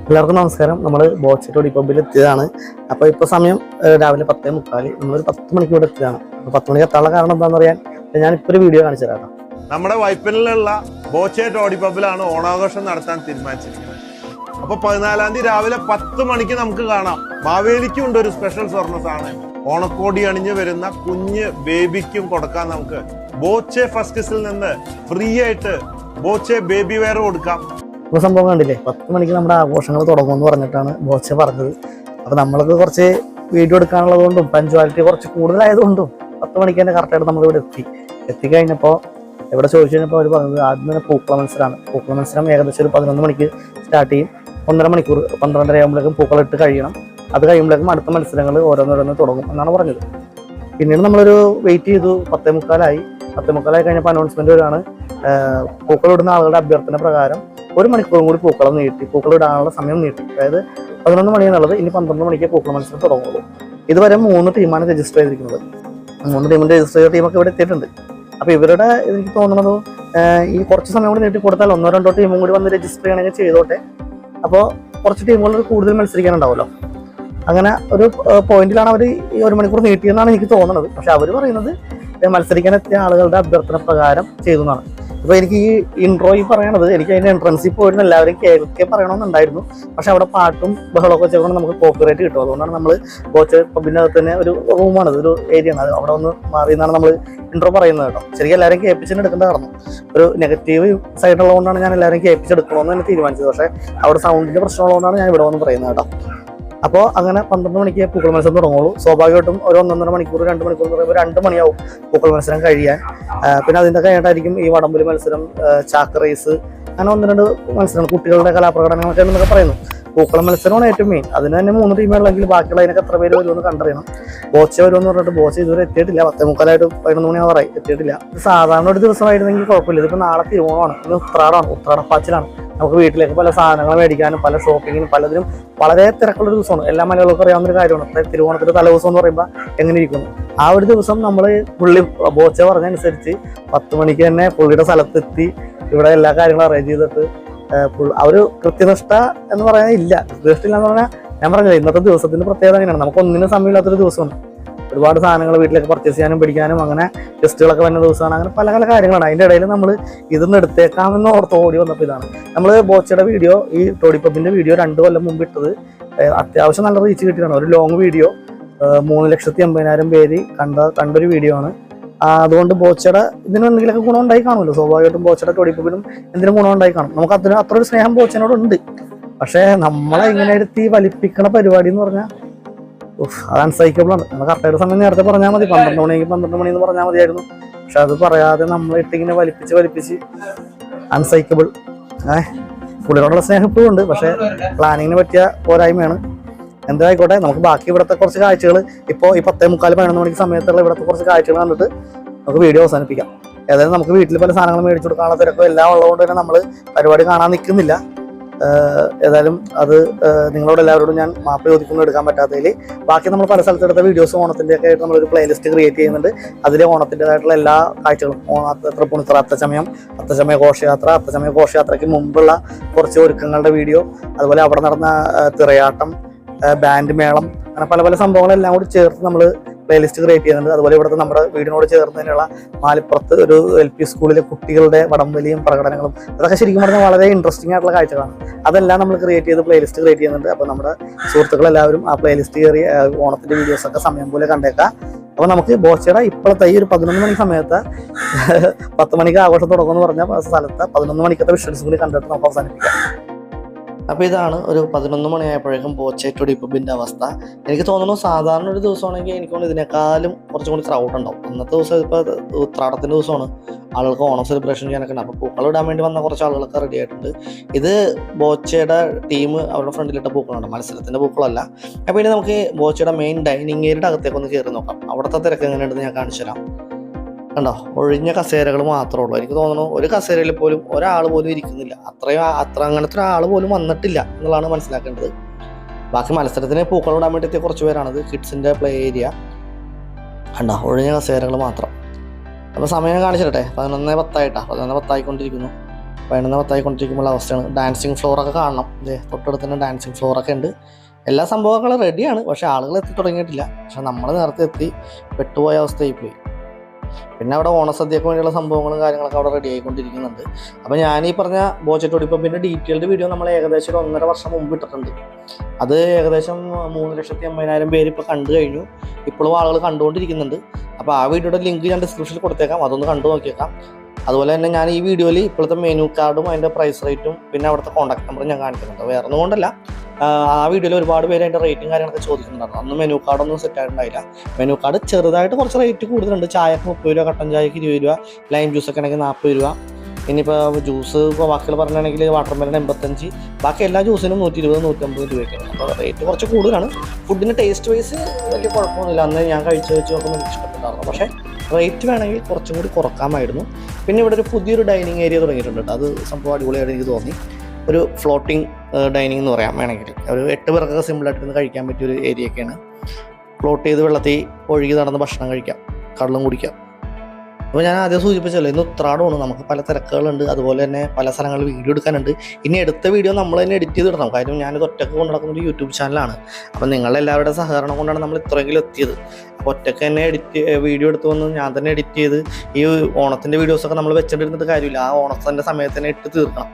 എല്ലാവർക്കും നമസ്കാരം. നമ്മൾ ബോച്ചോടി പബ്ബിൽ എത്തിയതാണ്. അപ്പോൾ ഇപ്പോൾ സമയം രാവിലെ 10:45. നമ്മളൊരു 10 മണിക്ക് ഇവിടെ എത്തിയതാണ്. അപ്പോൾ 10 മണിക്ക് എത്താനുള്ള കാരണം എന്താണെന്ന് പറയാൻ ഞാനിപ്പോൾ ഒരു വീഡിയോ കാണിച്ചു തരാം. നമ്മുടെ വൈപ്പിനിലുള്ള ബോച്ചെ ടോഡി പബ്ബിലാണ് ഓണാഘോഷം നടത്താൻ തീരുമാനിച്ചിരിക്കുന്നത്. അപ്പോൾ 14-ാം തീയതി രാവിലെ 10 മണിക്ക് നമുക്ക് കാണാം. മാവേലിക്കും ഉണ്ട് ഒരു സ്പെഷ്യൽ സ്വർണ്ണ സാധനം. ഓണക്കോടി അണിഞ്ഞു വരുന്ന കുഞ്ഞ് ബേബിക്കും കൊടുക്കാൻ നമുക്ക് ബോച്ചെ ഫസ്റ്റിസിൽ നിന്ന് ഫ്രീ ആയിട്ട് ബോച്ചെ ബേബി വെയർ കൊടുക്കാം. ഇപ്പോൾ സംഭവം കണ്ടില്ലേ, 10 മണിക്ക് നമ്മുടെ ആഘോഷങ്ങൾ തുടങ്ങുമെന്ന് പറഞ്ഞിട്ടാണ് ബോച്ചെ പറഞ്ഞത്. അപ്പോൾ നമ്മൾക്ക് കുറച്ച് വീഡിയോ എടുക്കാനുള്ളതുകൊണ്ടും പഞ്ച്വാലിറ്റി കുറച്ച് കൂടുതലായതുകൊണ്ടും 10 മണിക്ക് തന്നെ കറക്റ്റായിട്ട് നമ്മളിവിടെ എത്തിക്കഴിഞ്ഞപ്പോൾ ഇവിടെ ചോദിച്ചു കഴിഞ്ഞപ്പോൾ അവർ പറഞ്ഞത് ആദ്യം തന്നെ പൂക്കള മത്സരമാണ്. പൂക്കള മത്സരം ഏകദേശം ഒരു 11 മണിക്ക് സ്റ്റാർട്ട് ചെയ്യും. 1.5 മണിക്കൂർ 12:30 ആകുമ്പോഴേക്കും പൂക്കളിട്ട് കഴിയണം. അത് കഴിയുമ്പോഴേക്കും അടുത്ത മത്സരങ്ങൾ ഓരോന്നോരോന്ന് തുടങ്ങും എന്നാണ് പറഞ്ഞത്. പിന്നീട് നമ്മളൊരു വെയിറ്റ് ചെയ്തു. 10:45 കഴിഞ്ഞപ്പോൾ അനൗൺസ്മെന്റ് വരികയാണ്. പൂക്കളിടുന്ന ആളുകളുടെ അഭ്യർത്ഥന പ്രകാരം 1 മണിക്കൂറും കൂടി പൂക്കളം നീട്ടി, പൂക്കളിടാനുള്ള സമയം നീട്ടി. അതായത് 11 മണി എന്നുള്ളത് ഇനി 12 മണിക്ക് പൂക്കള മത്സരം തുടങ്ങുള്ളൂ. ഇതുവരെ 3 ടീമാണ് രജിസ്റ്റർ ചെയ്തിരിക്കുന്നത്. 3 ടീമിന്റെ രജിസ്റ്റർ ചെയ്ത ടീമൊക്കെ ഇവിടെ എത്തിയിട്ടുണ്ട്. അപ്പോൾ ഇവരുടെ എനിക്ക് തോന്നുന്നത് ഈ കുറച്ച് സമയം കൂടി നീട്ടി കൊടുത്താൽ 1-2 ടീമും കൂടി വന്ന് രജിസ്റ്റർ ചെയ്യണമെങ്കിൽ ചെയ്തോട്ടെ. അപ്പോൾ കുറച്ച് ടീമുകൾ കൂടുതൽ മത്സരിക്കാനുണ്ടാവുമല്ലോ. അങ്ങനെ ഒരു പോയിന്റിലാണ് അവർ ഈ 1 മണിക്കൂർ നീട്ടിയെന്നാണ് എനിക്ക് തോന്നുന്നത്. പക്ഷെ അവർ പറയുന്നത് മത്സരിക്കാനെത്തിയ ആളുകളുടെ അഭ്യർത്ഥന പ്രകാരം ചെയ്തു എന്നാണ്. അപ്പോൾ എനിക്ക് ഈ ഇൻട്രോയിൽ പറയണത്, എനിക്ക് അതിൻ്റെ എൻട്രൻസിൽ പോയിരുന്ന എല്ലാവരും കേൾക്കെ പറയണമെന്നുണ്ടായിരുന്നു. പക്ഷെ അവിടെ പാട്ടും ബഹളമൊക്കെ വെച്ചുകൊണ്ട് നമുക്ക് കോപ്പിറൈറ്റ് കിട്ടും. അതുകൊണ്ടാണ് നമ്മൾ ബോച്ച് പബ്ബിൻ്റെ അകത്ത് തന്നെ ഒരു റൂമാണത്, ഒരു ഏരിയ ആണ്. അത് അവിടെ ഒന്ന് മാറി എന്നാണ് നമ്മൾ ഇൻട്രോ പറയുന്നത് കേട്ടോ. ശരിക്കും എല്ലാവരും കേൾപ്പിച്ചിട്ട് എടുക്കേണ്ട കാരണം ഒരു നെഗറ്റീവ് സൈഡുള്ളതുകൊണ്ടാണ് ഞാൻ എല്ലാവരും കേൾപ്പിച്ചെടുക്കണമെന്ന് തന്നെ തീരുമാനിച്ചത്. പക്ഷേ അവിടെ സൗണ്ടിൻ്റെ പ്രശ്നമുള്ളതുകൊണ്ടാണ് ഞാൻ ഇവിടെ വന്ന് പറയുന്നത് കേട്ടോ. അപ്പോൾ അങ്ങനെ 12 മണിക്ക് പൂക്കൾ മത്സരം തുടങ്ങുള്ളൂ. സ്വാഭാവികമായിട്ടും ഒരു 1.5 മണിക്കൂർ 2 മണിക്കൂർ എന്ന് പറയുമ്പോൾ 2 മണിയാവും പൂക്കൾ മത്സരം കഴിയാൻ. പിന്നെ അതിൻ്റെ കഴിഞ്ഞിട്ടായിരിക്കും ഈ വടംവലി മത്സരം, ചാക്ക് റേസ്, അങ്ങനെ 1-2 മത്സരങ്ങൾ, കുട്ടികളുടെ കലാപ്രകടനങ്ങളൊക്കെ എന്നൊക്കെ പറയുന്നു. പൂക്കള മത്സരമാണ് ഏറ്റവും മെയിൻ. അതിന് തന്നെ 3 ടീമുകളെങ്കിൽ ബാക്കിയുള്ള അതിനൊക്കെ എത്ര പേര് വരുമെന്ന് കണ്ടറിയണം. ബോച്ച വരുമെന്ന് പറഞ്ഞിട്ട് ബോച്ച ഇതുവരെ എത്തിയിട്ടില്ല. 10:45 11 മണിയാവാറായി, എത്തിയിട്ടില്ല. സാധാരണ ഒരു ദിവസമായിരുന്നെങ്കിൽ കുഴപ്പമില്ല. ഇതിപ്പോൾ നാളെ തിരുവോണമാണ്, ഇന്ന് ഉത്രാടപ്പാച്ചിലാണ്. നമുക്ക് വീട്ടിലേക്ക് പല സാധനങ്ങൾ മേടിക്കാനും പല ഷോപ്പിങ്ങിനും പലതിനും വളരെ തിരക്കുള്ളൊരു ദിവസമാണ്. എല്ലാ മലയാളികൾക്കും അറിയാവുന്നൊരു കാര്യമാണ്. തിരുവോണത്തിന്റെ തലേദിവസം എന്ന് പറയുമ്പോൾ എങ്ങനെ ഇരിക്കുന്നു. ആ ഒരു ദിവസം നമ്മൾ പുള്ളി ബോച്ച പറഞ്ഞനുസരിച്ച് 10 മണിക്ക് തന്നെ പുള്ളിയുടെ സ്ഥലത്തെത്തി ഇവിടെ എല്ലാ കാര്യങ്ങളും അറേഞ്ച് ചെയ്തിട്ട് ആ ഒരു കൃത്യനിഷ്ഠ എന്ന് പറയാൻ ഇല്ല. കൃത്യനിഷ്ഠ ഇല്ല എന്ന് പറഞ്ഞാൽ ഞാൻ പറഞ്ഞത് ഇന്നത്തെ ദിവസത്തിന്റെ പ്രത്യേകത അങ്ങനെയാണ്. നമുക്ക് ഒന്നിനും സമയമില്ലാത്തൊരു ദിവസമാണ്. ഒരുപാട് സാധനങ്ങൾ വീട്ടിലേക്ക് പർച്ചേസ് ചെയ്യാനും പിടിക്കാനും അങ്ങനെ ഗസ്റ്റുകളൊക്കെ വരുന്ന ദിവസമാണ്. അങ്ങനെ പല പല കാര്യങ്ങളാണ്. അതിൻ്റെ ഇടയിൽ നമ്മൾ ഇതൊന്നും എടുത്തേക്കാമെന്ന് ഓർത്ത് ഓടി വന്നപ്പോൾ ഇതാണ് നമ്മൾ ബോച്ചയുടെ വീഡിയോ, ഈ ടോഡി പബ്ബിൻ്റെ വീഡിയോ 2 കൊല്ലം മുമ്പ് ഇട്ടത്. അത്യാവശ്യം നല്ല റീച്ച് കിട്ടിയതാണ്. ഒരു ലോങ് വീഡിയോ, 3,80,000 പേര് കണ്ടൊരു വീഡിയോ ആണ്. അതുകൊണ്ട് ബോച്ചയുടെ ഇതിനും എന്തെങ്കിലുമൊക്കെ ഗുണം ഉണ്ടായി കാണുമല്ലോ. സ്വാഭാവികമായിട്ടും ബോച്ചയുടെ ടോഡി പബ്ബിനും എന്തിനും ഗുണം ഉണ്ടായി കാണും. നമുക്ക് അത്ര ഒരു സ്നേഹം ബോച്ചനോടുണ്ട്. പക്ഷേ നമ്മളെ ഇങ്ങനെ എടുത്ത് ഈ വലിപ്പിക്കണ പരിപാടി എന്ന് പറഞ്ഞാൽ അത് അൺസൈക്കബിൾ ആണ്. നമ്മൾ കറക്റ്റായിട്ട് സമയം നേരത്തെ പറഞ്ഞാൽ മതി. 12 മണിക്ക് 12 മണി എന്ന് പറഞ്ഞാൽ മതിയായിരുന്നു. പക്ഷെ അത് പറയാതെ നമ്മളിട്ടിങ്ങനെ വലിപ്പിച്ച് അൺസൈക്കബിൾ. പുള്ളിയോടുള്ള സ്നേഹം ഇപ്പോഴും ഉണ്ട്. പക്ഷെ പ്ലാനിങ്ങിന് പറ്റിയ പോരായ്മയാണ്. എന്തായിക്കോട്ടെ, നമുക്ക് ബാക്കി ഇവിടുത്തെ കുറച്ച് കാഴ്ചകൾ ഇപ്പോൾ ഈ 10:45-11 മണിക്ക് സമയത്തുള്ള ഇവിടുത്തെ കുറച്ച് കാഴ്ചകൾ കണ്ടിട്ട് നമുക്ക് വീഡിയോ അവസാനിപ്പിക്കാം. ഏതായാലും നമുക്ക് വീട്ടിൽ പല സാധനങ്ങൾ മേടിച്ചു കൊടുക്കാനുള്ള തിരക്കും എല്ലാം ഉള്ളതുകൊണ്ട് തന്നെ നമ്മൾ പരിപാടി കാണാൻ നിൽക്കുന്നില്ല. ഏതായാലും അത് നിങ്ങളോട് എല്ലാവരോടും ഞാൻ മാപ്പ് ചോദിക്കുന്നു എടുക്കാൻ പറ്റാത്തതിൽ. ബാക്കി നമ്മൾ പല സ്ഥലത്തെടുത്ത വീഡിയോസ് ഓണത്തിൻ്റെ ഒക്കെ ആയിട്ട് നമ്മളൊരു പ്ലേലിസ്റ്റ് ക്രിയേറ്റ് ചെയ്യുന്നുണ്ട്. അതിൽ ഓണത്തിൻ്റെതായിട്ടുള്ള എല്ലാ കാഴ്ചകളും, തൃപ്പൂണിത്തുറ അത്തച്ചമയ ഘോഷയാത്രയ്ക്ക് മുമ്പുള്ള കുറച്ച് ഒരുക്കങ്ങളുടെ വീഡിയോ, അതുപോലെ അവിടെ നടന്ന തിറയാട്ടം, ബാൻഡ് മേളം, അങ്ങനെ പല പല സംഭവങ്ങളെല്ലാം കൂടി ചേർത്ത് നമ്മൾ പ്ലേലിസ്റ്റ് ക്രിയേറ്റ് ചെയ്യുന്നുണ്ട്. അതുപോലെ ഇവിടുത്തെ നമ്മുടെ വീടിനോട് ചേർന്ന് തന്നെയുള്ള മാലിപ്പുറത്ത് ഒരു LP സ്കൂളിലെ കുട്ടികളുടെ വടംവലിയും പ്രകടനങ്ങളും, അതൊക്കെ ശരിക്കും പറഞ്ഞാൽ വളരെ ഇൻട്രസ്റ്റിംഗ് ആയിട്ടുള്ള കാഴ്ചകളാണ്. അതെല്ലാം നമ്മൾ ക്രിയേറ്റ് ചെയ്ത് പ്ലേലിസ്റ്റ് ക്രിയേറ്റ് ചെയ്യുന്നുണ്ട്. അപ്പോൾ നമ്മുടെ സുഹൃത്തുക്കളെല്ലാവരും ആ പ്ലേലിസ്റ്റ് കയറി ഓണത്തിൻ്റെ വീഡിയോസൊക്കെ സമയം പോലെ കണ്ടേക്കാം. അപ്പോൾ നമുക്ക് ബോച്ചയുടെ ഇപ്പോഴത്തെ ഈ ഒരു 11 മണി സമയത്ത് 10 മണിക്ക് ആഘോഷം തുടങ്ങുമെന്ന് പറഞ്ഞ സ്ഥലത്ത് 11 മണിക്കത്തെ വിഷ്വൽസ് കൂടി കണ്ടിട്ട് നമുക്ക് അവസാനിപ്പിക്കാം. അപ്പോൾ ഇതാണ് ഒരു 11 മണിയായപ്പോഴേക്കും ബോച്ചെ ടോഡി പബ്ബിൻ്റെ അവസ്ഥ. എനിക്ക് തോന്നുന്നു സാധാരണ ഒരു ദിവസമാണെങ്കിൽ എനിക്ക് തോന്നുന്നു ഇതിനേക്കാളും കുറച്ചും കൂടി ക്രൗഡ് ഉണ്ടാവും. അന്നത്തെ ദിവസം ഇപ്പോൾ ഉത്രാടത്തിൻ്റെ ദിവസമാണ്, ആളുകൾക്ക് ഓണം സെലിബ്രേഷൻ ചെയ്യാനൊക്കെ ഉണ്ട്. അപ്പോൾ പൂക്കൾ ഇടാൻ വേണ്ടി വന്ന കുറച്ച് ആളുകളൊക്കെ റെഡി ആയിട്ടുണ്ട്. ഇത് ബോച്ചയുടെ ടീം അവരുടെ ഫ്രണ്ടിലിട്ട പൂക്കളുണ്ട്, മത്സരത്തിൻ്റെ പൂക്കളല്ല. അപ്പോൾ ഇനി നമുക്ക് ബോച്ചയുടെ മെയിൻ ഡൈനിങ് ഏരിയയുടെ അകത്തേക്ക് ഒന്ന് കയറി നോക്കാം. അവിടുത്തെ തിരക്ക് എങ്ങനെയുണ്ടെന്ന് ഞാൻ കാണിച്ചു തരാം. കണ്ടോ, ഒഴിഞ്ഞ കസേരകൾ മാത്രമേ ഉള്ളൂ. എനിക്ക് തോന്നുന്നു ഒരു കസേരയിൽ പോലും ഒരാൾ പോലും ഇരിക്കുന്നില്ല. അങ്ങനത്തെ ഒരാൾ പോലും വന്നിട്ടില്ല എന്നുള്ളതാണ് മനസ്സിലാക്കേണ്ടത്. ബാക്കി മത്സരത്തിന് പൂക്കൾ ഇടാൻ വേണ്ടി എത്തിയ കുറച്ച് പേരാണിത്. കിഡ്സിൻ്റെ പ്ലേ ഏരിയ കണ്ടോ, ഒഴിഞ്ഞ കസേരകൾ മാത്രം. അപ്പോൾ സമയം കാണിച്ചിട്ടെ, 11:10 11:10 ആയിക്കൊണ്ടിരിക്കുന്നു. 11 10 അവസ്ഥയാണ്. ഡാൻസിങ് ഫ്ലോറൊക്കെ കാണണം. തൊട്ടടുത്ത് തന്നെ ഡാൻസിങ് ഫ്ലോറൊക്കെ ഉണ്ട്. എല്ലാ സംഭവങ്ങളും റെഡിയാണ്, പക്ഷേ ആളുകൾ എത്തി തുടങ്ങിയിട്ടില്ല. പക്ഷെ നമ്മൾ നേരത്തെ എത്തി പെട്ടുപോയ അവസ്ഥയായിപ്പോയി. പിന്നെ അവിടെ ഓണസദ്യക്ക് വേണ്ടിയുള്ള സംഭവങ്ങളും കാര്യങ്ങളൊക്കെ അവിടെ റെഡി ആയിക്കൊണ്ടിരിക്കുന്നുണ്ട്. അപ്പോൾ ഞാൻ ഈ പറഞ്ഞ ബോച്ചെ ഓടിപ്പമ്പിൻ്റെ ഡീറ്റെയിൽഡ് വീഡിയോ നമ്മൾ ഏകദേശം 1.5 വർഷം മുമ്പ് ഇട്ടിട്ടുണ്ട്. അത് ഏകദേശം 3,80,000 പേര് ഇപ്പോൾ കണ്ടു കഴിഞ്ഞു. ഇപ്പോഴും ആളുകൾ കണ്ടുകൊണ്ടിരിക്കുന്നുണ്ട്. അപ്പോൾ ആ വീഡിയോയുടെ ലിങ്ക് ഞാൻ ഡിസ്ക്രിപ്ഷനിൽ കൊടുത്തേക്കാം, അതൊന്ന് കണ്ടു നോക്കിയേക്കാം. അതുപോലെ തന്നെ ഞാൻ ഈ വീഡിയോയിൽ ഇപ്പോഴത്തെ മെനു കാർഡും അതിൻ്റെ പ്രൈസ് റേറ്റും പിന്നെ അവിടുത്തെ കോൺടാക്ട് നമ്പറും ഞാൻ കാണിക്കുന്നുണ്ട്. വേറെ ഒന്നും കൊണ്ടല്ല, ആ വീഡിയോയിൽ ഒരുപാട് പേര് അതിൻ്റെ റേറ്റും കാര്യങ്ങളൊക്കെ ചോദിക്കുന്നുണ്ടായിരുന്നു. അന്ന് മെനു കാർഡൊന്നും സെറ്റ് ആയിട്ടുണ്ടായില്ല. മെനു കാർഡ് ചെറുതായിട്ട് കുറച്ച് റേറ്റ് കൂടുതലുണ്ട്. ചായക്ക് 30 രൂപ, കട്ടൻ ചായക്ക് 20 രൂപ, ലൈം ജ്യൂസൊക്കെ ആണെങ്കിൽ 40 രൂപ. ഇനിയിപ്പോൾ ജ്യൂസ് ഇപ്പോൾ ബാക്കിയുള്ള പറഞ്ഞാണെങ്കിൽ വാട്ടർമെലൺ 85, ബാക്കി എല്ലാ ജ്യൂസിനും 120, 150 രൂപയൊക്കെയാണ്. അപ്പോൾ റേറ്റ് കുറച്ച് കൂടുതലാണ്. ഫുഡിന് ടേസ്റ്റ് വൈസ് വലിയ കുഴപ്പമൊന്നുമില്ല. അന്ന് ഞാൻ കഴിച്ച് നോക്കുമ്പോൾ എനിക്ക് ഇഷ്ടപ്പെട്ടായിരുന്നു. പക്ഷേ റേറ്റ് വേണമെങ്കിൽ കുറച്ചും കൂടി കുറക്കാമായിരുന്നു. പിന്നെ ഇവിടെ ഒരു പുതിയൊരു ഡൈനിങ് ഏരിയ തുടങ്ങിയിട്ടുണ്ട്. അത് സംഭവം അടിപൊളിയായിട്ട് എനിക്ക് തോന്നി. ഒരു ഫ്ലോട്ടിംഗ് ഡൈനിങ് എന്ന് പറയാം വേണമെങ്കിൽ. ഒരു 8 പേർക്കൊക്കെ സിമ്പിളായിട്ടിരുന്ന് കഴിക്കാൻ പറ്റിയൊരു ഏരിയയൊക്കെയാണ്. ഫ്ലോട്ട് ചെയ്ത് വെള്ളത്തിൽ ഒഴുകി നടന്ന് ഭക്ഷണം കഴിക്കാം, കള്ളും കുടിക്കാം. അപ്പോൾ ഞാൻ ആദ്യം സൂചിപ്പിച്ചല്ലോ, ഇന്ന് ഉത്രാടമാണ്. നമുക്ക് പല തിരക്കുകളുണ്ട്. അതുപോലെ തന്നെ പല സ്ഥലങ്ങളിൽ വീഡിയോ എടുക്കാനുണ്ട്. ഇനി എടുത്ത വീഡിയോ നമ്മൾ തന്നെ എഡിറ്റ് ചെയ്തിടണം. കാര്യം ഞാനിത് ഒറ്റയ്ക്ക് കൊണ്ടു നടക്കുന്ന ഒരു യൂട്യൂബ് ചാനലാണ്. അപ്പോൾ നിങ്ങളെല്ലാവരുടെ സഹകരണം കൊണ്ടാണ് നമ്മൾ ഇത്രയെങ്കിലും എത്തിയത്. അപ്പോൾ ഒറ്റയ്ക്ക് തന്നെ വീഡിയോ എടുത്തു വന്ന് ഞാൻ തന്നെ എഡിറ്റ് ചെയ്ത് ഈ ഓണത്തിൻ്റെ വീഡിയോസൊക്കെ നമ്മൾ വെച്ചിട്ടിരുന്നിട്ട് കാര്യമില്ല. ആ ഓണത്തിൻ്റെ സമയത്ത് തന്നെ ഇട്ട് തീർക്കണം.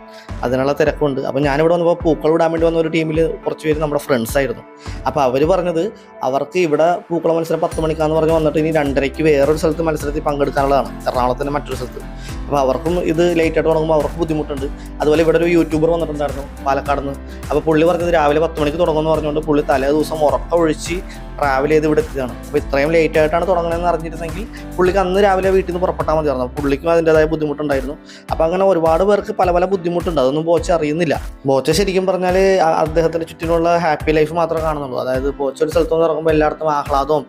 അതിനുള്ള തിരക്കുണ്ട്. അപ്പോൾ ഞാനിവിടെ വന്നപ്പോൾ പൂക്കൾ ഇടാൻ വേണ്ടി വന്ന ഒരു ടീമിൽ കുറച്ച് പേര് നമ്മുടെ ഫ്രണ്ട്സ് ആയിരുന്നു. അപ്പോൾ അവർ പറഞ്ഞത് അവർക്ക് ഇവിടെ പൂക്കള മത്സരം 10 മണിക്കാന്ന് പറഞ്ഞ് വന്നിട്ട് ഇനി 2:30 വേറൊരു സ്ഥലത്ത് മത്സരത്തിൽ പങ്കെടുക്കാനുള്ളതാണ്, എറണാകുളത്തിൻ്റെ മറ്റൊരു സ്ഥലത്ത്. അപ്പോൾ അവർക്കും ഇത് ലേറ്റായിട്ട് തുടങ്ങുമ്പോൾ അവർക്ക് ബുദ്ധിമുട്ടുണ്ട്. അതുപോലെ ഇവിടെ ഒരു യൂട്യൂബർ വന്നിട്ടുണ്ടായിരുന്നു പാലക്കാട് നിന്ന്. അപ്പോൾ പുള്ളി പറഞ്ഞത് രാവിലെ 10 മണിക്ക് തുടങ്ങുമെന്ന് പറഞ്ഞുകൊണ്ട് പുള്ളി തലേ ദിവസം ഉറക്കം ഒഴിച്ച് ട്രാവൽ ചെയ്ത് ഇവിടെ എത്തിയതാണ്. അപ്പോൾ ഇത്രയും ലേറ്റ് ആയിട്ടാണ് തുടങ്ങുന്നതെന്ന് അറിഞ്ഞിരുന്നെങ്കിൽ പുള്ളിക്ക് അന്ന് രാവിലെ വീട്ടിൽ നിന്ന് പുറപ്പെട്ടാൽ മതിയായിരുന്നു. പുള്ളിക്കും അതിൻ്റെതായ ബുദ്ധിമുട്ടുണ്ടായിരുന്നു. അപ്പോൾ അങ്ങനെ ഒരുപാട് പേർക്ക് പല പല ബുദ്ധിമുട്ടുണ്ട്. അതൊന്നും ബോച്ച അറിയുന്നില്ല. ബോച്ച ശരിക്കും പറഞ്ഞാൽ അദ്ദേഹത്തിൻ്റെ ചുറ്റിനുള്ള ഹാപ്പി ലൈഫ് മാത്രമേ കാണുന്നുള്ളൂ. അതായത് ബോച്ച ഒരു സ്ഥലത്ത് നിന്ന് ഇറങ്ങുമ്പോൾ എല്ലായിടത്തും ആഹ്ലാദവും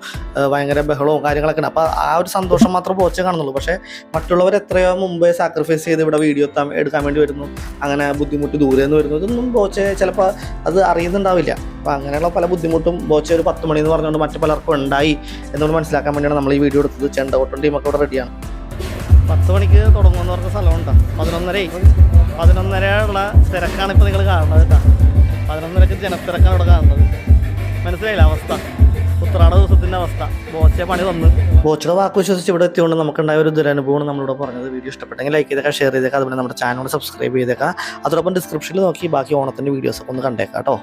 ഭയങ്കര ബഹളവും കാര്യങ്ങളൊക്കെ ഉണ്ട്. അപ്പോൾ ആ ഒരു സന്തോഷം മാത്രമേ ബോച്ച കാണുന്നുള്ളൂ. പക്ഷേ മറ്റുള്ളവർ എത്രയോ മുമ്പേ സാക്രിഫൈസ് ചെയ്ത് ഇവിടെ വീഡിയോ എടുക്കാൻ വേണ്ടി വരുന്നു, അങ്ങനെ ബുദ്ധിമുട്ട് ദൂരെ നിന്ന് വരുന്നു. ഇതൊന്നും ബോച്ച ചിലപ്പോൾ അത് അറിയുന്നുണ്ടാവില്ല. അപ്പോൾ അങ്ങനെയുള്ള പല ബുദ്ധിമുട്ടും ബോച്ച ഒരു 10 മണി എന്ന് പറഞ്ഞുകൊണ്ട് മറ്റു പലർക്കും ഉണ്ടായി എന്നുകൊണ്ട് മനസ്സിലാക്കാൻ വേണ്ടിയാണ് നമ്മൾ ഈ വീഡിയോ എടുത്തത്. ചെണ്ടകൊട്ടും ടീമൊക്കെ ഇവിടെ റെഡിയാണ്. 10 മണിക്ക് തുടങ്ങുമെന്ന് പറഞ്ഞ സ്ഥലമുണ്ടോ? 11:30 ഉള്ള തിരക്കാണ് ഇപ്പോൾ നിങ്ങൾ കാണുന്നത് കേട്ടോ. 11:30 ജനത്തിരക്കാണ് ഇവിടെ കാണുന്നത്. മനസ്സിലായില്ല അവസ്ഥ, ഉത്രാട ദിവസത്തിൻ്റെ അവസ്ഥ. ബോച്ച പണി വന്ന് ബോച്ചയുടെ വാക്ക് വിശ്വസിച്ച് ഇവിടെ എത്തിയോണ്ട് നമുക്കുണ്ടായ ഒരു ദുരനുഭവമാണ് നമ്മളിവിടെ പറഞ്ഞത്. വീഡിയോ ഇഷ്ടപ്പെട്ടെങ്കിൽ ലൈക്ക് ചെയ്തേക്കാം, ഷെയർ ചെയ്തേക്കാം. അതുപോലെ നമ്മുടെ ചാനൽ സബ്സ്ക്രൈബ് ചെയ്തേക്കാം. അതോടൊപ്പം ഡിസ്ക്രിപ്ഷനിൽ നോക്കി ബാക്കി ഓണത്തിൻ്റെ വീഡിയോസൊക്കെ ഒന്ന് കണ്ടേക്കാം കേട്ടോ.